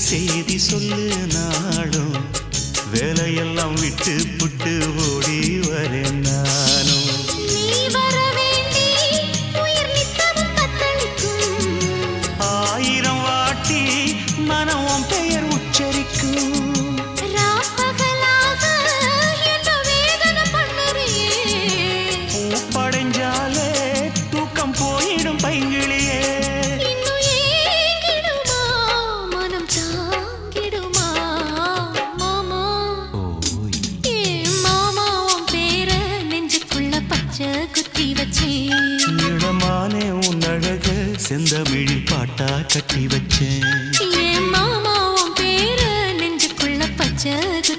செய்தி சொல்லு நாடும் வேலையெல்லாம் விட்டு புட்டு ஓடி வரேன் நானும் ஆயிரம் வாட்டி மனம் பெயர் உச்சரிக்கும் படைஞ்சாலே தூக்கம் போயிடும் பைங்கிளியே மனம் தாங்கிடுமா மாமா மாமா உன் பேர நெஞ்சுக்குள்ள பச்சை குத்தி வச்சே இடமானே உன் அழக செந்தமிழில் பாட்டா கட்டி வச்ச